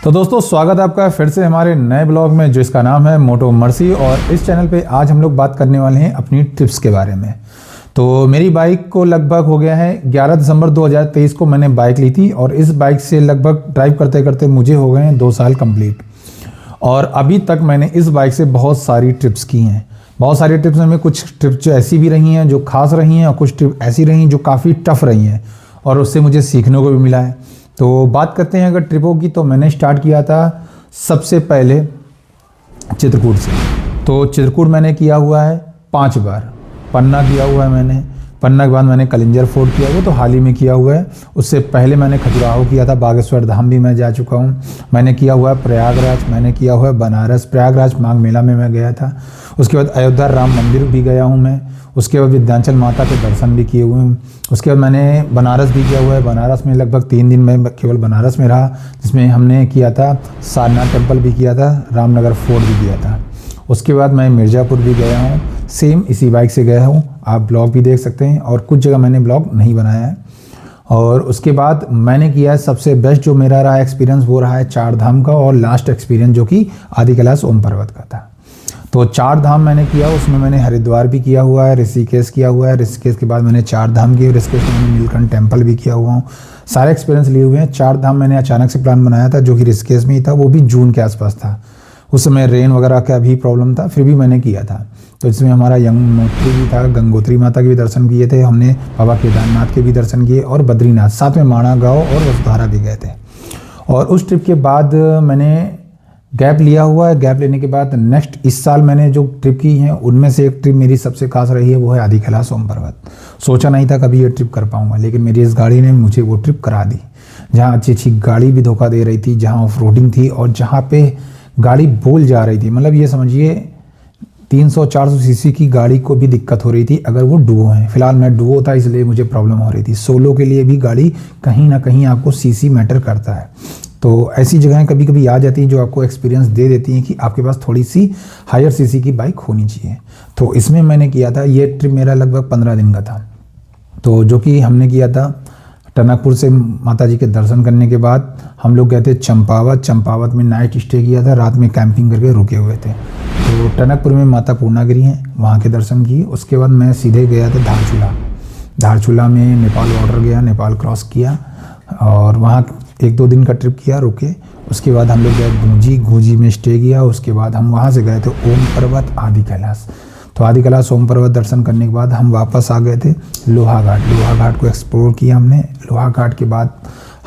तो दोस्तों स्वागत है आपका फिर से हमारे नए ब्लॉग में, जो इसका नाम है मोटो मर्सी। और इस चैनल पे आज हम लोग बात करने वाले हैं अपनी ट्रिप्स के बारे में। तो मेरी बाइक को लगभग हो गया है 11 दिसंबर 2023 को मैंने बाइक ली थी और इस बाइक से लगभग ड्राइव करते करते मुझे हो गए हैं 2 साल कंप्लीट। और अभी तक मैंने इस बाइक से बहुत सारी ट्रिप्स की हैं। बहुत सारी ट्रिप्स में कुछ ट्रिप्स ऐसी भी रही हैं जो खास रही हैं और कुछ ट्रिप ऐसी रही जो काफ़ी टफ रही हैं और उससे मुझे सीखने को भी मिला है। तो बात करते हैं अगर ट्रिपों की, तो मैंने स्टार्ट किया था सबसे पहले चित्रकूट से। तो चित्रकूट मैंने किया हुआ है 5 बार। पन्ना किया हुआ है मैंने, पन्ना के बाद मैंने कलिंजर फोर्ट किया, वो तो हाल ही में किया हुआ है। उससे पहले मैंने खजुराहो किया था, बागेश्वर धाम भी मैं जा चुका हूँ। मैंने किया हुआ है प्रयागराज, मैंने किया हुआ है बनारस, प्रयागराज माघ मेला में मैं गया था। उसके बाद अयोध्या राम मंदिर भी गया हूँ मैं। उसके बाद विंध्याचल माता के दर्शन भी किए हुए हैं। उसके बाद मैंने बनारस भी किया हुआ है। बनारस में लगभग 3 दिन मैं केवल बनारस में रहा, जिसमें हमने किया था सारनाथ टेम्पल भी किया था, रामनगर फोर्ट भी किया था। उसके बाद मैं मिर्ज़ापुर भी गया हूँ, सेम इसी बाइक से गया हूँ। आप ब्लॉग भी देख सकते हैं और कुछ जगह मैंने ब्लॉग नहीं बनाया है। और उसके बाद मैंने किया है सबसे बेस्ट जो मेरा रहा एक्सपीरियंस, वो रहा है 4 धाम का और लास्ट एक्सपीरियंस जो कि आदि कैलाश ओम पर्वत का था। तो 4 धाम मैंने किया, उसमें मैंने हरिद्वार भी किया हुआ है, ऋषिकेश किया हुआ है। ऋषिकेश के बाद मैंने 4 धाम किए, ऋषिकेश में मैंने नीलकंठ टेम्पल भी किया हुआ हूँ। सारे एक्सपीरियंस लिए हुए हैं। 4 धाम मैंने अचानक से प्लान बनाया था जो कि ऋषिकेश में ही था, वो भी जून के आसपास था। उस समय रेन वगैरह का भी प्रॉब्लम था, फिर भी मैंने किया था। तो इसमें हमारा यमुनोत्री भी था, गंगोत्री माता के भी दर्शन किए थे हमने, बाबा केदारनाथ के भी दर्शन किए और बद्रीनाथ, साथ में माणा गाँव और वसुधारा भी गए थे। और उस ट्रिप के बाद मैंने गैप लिया हुआ है। गैप लेने के बाद नेक्स्ट इस साल मैंने जो ट्रिप की हैं उनमें से एक ट्रिप मेरी सबसे खास रही है, वो है आदि कैलाश ओम पर्वत। सोचा नहीं था कभी ये ट्रिप कर पाऊंगा, लेकिन मेरी इस गाड़ी ने मुझे वो ट्रिप करा दी, जहाँ अच्छी अच्छी गाड़ी भी धोखा दे रही थी, जहाँ ऑफ रोडिंग थी और जहाँ पे गाड़ी बोल जा रही थी। मतलब ये समझिए 300-400 सीसी की गाड़ी को भी दिक्कत हो रही थी अगर वो डुओ है। फिलहाल मैं डुओ था इसलिए मुझे प्रॉब्लम हो रही थी। सोलो के लिए भी गाड़ी कहीं ना कहीं आपको सीसी मैटर करता है। तो ऐसी जगहें कभी कभी आ जाती हैं जो आपको एक्सपीरियंस दे देती हैं कि आपके पास थोड़ी सी हायर सीसी की बाइक होनी चाहिए। तो इसमें मैंने किया था, ये ट्रिप मेरा लगभग 15 दिन का था। तो जो कि हमने किया था टनकपुर से माता जी के दर्शन करने के बाद हम लोग गए थे चंपावत। चंपावत में नाइट स्टे किया था, रात में कैंपिंग करके रुके हुए थे। तो टनकपुर में माता पूर्णागिरी हैं, वहाँ के दर्शन किए। उसके बाद मैं सीधे गया था धारचूला। धारचूला में नेपाल बॉर्डर गया, नेपाल क्रॉस किया और वहाँ 1-2 दिन का ट्रिप किया, रुके। उसके बाद हम लोग गए गूंजी, गूंजी में स्टे किया। उसके बाद हम वहाँ से गए थे ओम पर्वत, आदि कैलाश। तो आदि कैलाश ओम पर्वत दर्शन करने के बाद हम वापस आ गए थे लोहा घाट। लोहा घाट को एक्सप्लोर किया हमने। लोहा घाट के बाद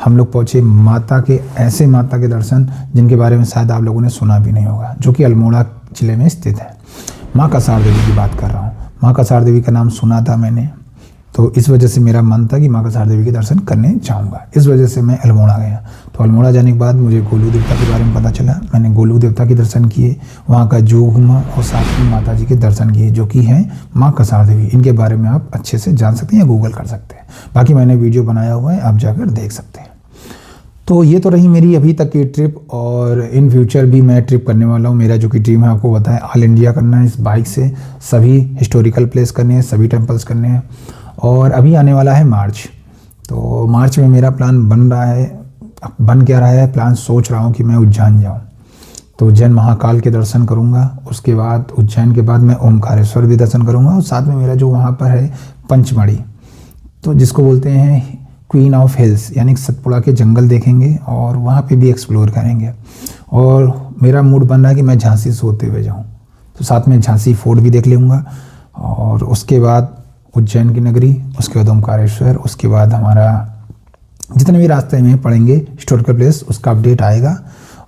हम लोग पहुँचे माता के, ऐसे माता के दर्शन जिनके बारे में शायद आप लोगों ने सुना भी नहीं होगा, जो कि अल्मोड़ा जिले में स्थित है। माँ कसार देवी की बात कर रहा हूँ। माँ कसार देवी का नाम सुना था मैंने, तो इस वजह से मेरा मन था कि माँ कसार देवी के दर्शन करने जाऊंगा। इस वजह से मैं अल्मोड़ा गया। तो अल्मोड़ा जाने के बाद मुझे गोलू देवता के बारे में पता चला। मैंने गोलू देवता के दर्शन किए, वहाँ का जू घूमा और साथ में माता जी के दर्शन किए, जो कि हैं माँ कसार देवी। इनके बारे में आप अच्छे से जान सकते हैं या गूगल कर सकते हैं। बाकी मैंने वीडियो बनाया हुआ है, आप जाकर देख सकते हैं। तो ये तो रही मेरी अभी तक की ट्रिप और इन फ्यूचर भी मैं ट्रिप करने वाला हूँ। मेरा जो कि ड्रीम है आपको बताया, ऑल इंडिया करना है इस बाइक से। सभी हिस्टोरिकल प्लेस करने हैं, सभी टेम्पल्स करने हैं। और अभी आने वाला है मार्च। तो मार्च में मेरा प्लान बन रहा है, बन क्या रहा है प्लान, सोच रहा हूँ कि मैं उज्जैन जाऊँ। तो उज्जैन महाकाल के दर्शन करूँगा। उसके बाद उज्जैन के बाद मैं ओमकारेश्वर भी दर्शन करूँगा और साथ में मेरा जो वहाँ पर है पंचमढ़ी, तो जिसको बोलते हैं क्वीन ऑफ हिल्स, यानी सतपुड़ा के जंगल देखेंगे और वहाँ पे भी एक्सप्लोर करेंगे। और मेरा मूड बन रहा है कि मैं झांसी से होते हुए जाऊँ, तो साथ में झांसी फोर्ट भी देख लूँगा। और उसके बाद उज्जैन की नगरी, उसके बाद ओमकारेश्वर, उसके बाद हमारा जितने भी रास्ते में पड़ेंगे हिस्टोरिकल प्लेस, उसका अपडेट आएगा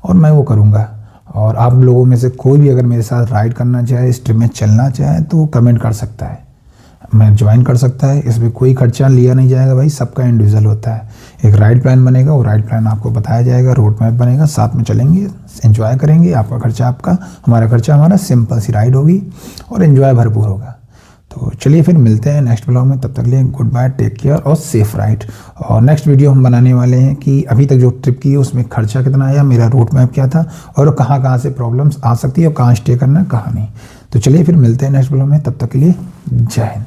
और मैं वो करूँगा। और आप लोगों में से कोई भी अगर मेरे साथ राइड करना चाहे, इस ट्रिप में चलना चाहे, तो वो कमेंट कर सकता है, मैं ज्वाइन कर सकता है। इसमें कोई खर्चा लिया नहीं जाएगा भाई, सबका इंडिविजुअल होता है। एक राइड प्लान बनेगा, वो राइड प्लान आपको बताया जाएगा, रोड मैप बनेगा, साथ में चलेंगे, एंजॉय करेंगे। आपका खर्चा आपका, हमारा खर्चा हमारा, सिंपल सी राइड होगी और एंजॉय भरपूर होगा। तो चलिए फिर मिलते हैं नेक्स्ट ब्लॉग में। तब तक के लिए गुड बाय, टेक केयर और सेफ राइड। और नेक्स्ट वीडियो हम बनाने वाले हैं कि अभी तक जो ट्रिप की है उसमें खर्चा कितना आया, मेरा रूट मैप क्या था और कहाँ कहाँ से प्रॉब्लम्स आ सकती है और कहाँ स्टे करना है, कहाँ नहीं। तो चलिए फिर मिलते हैं नेक्स्ट ब्लॉग में। तब तक के लिए जय हिंद।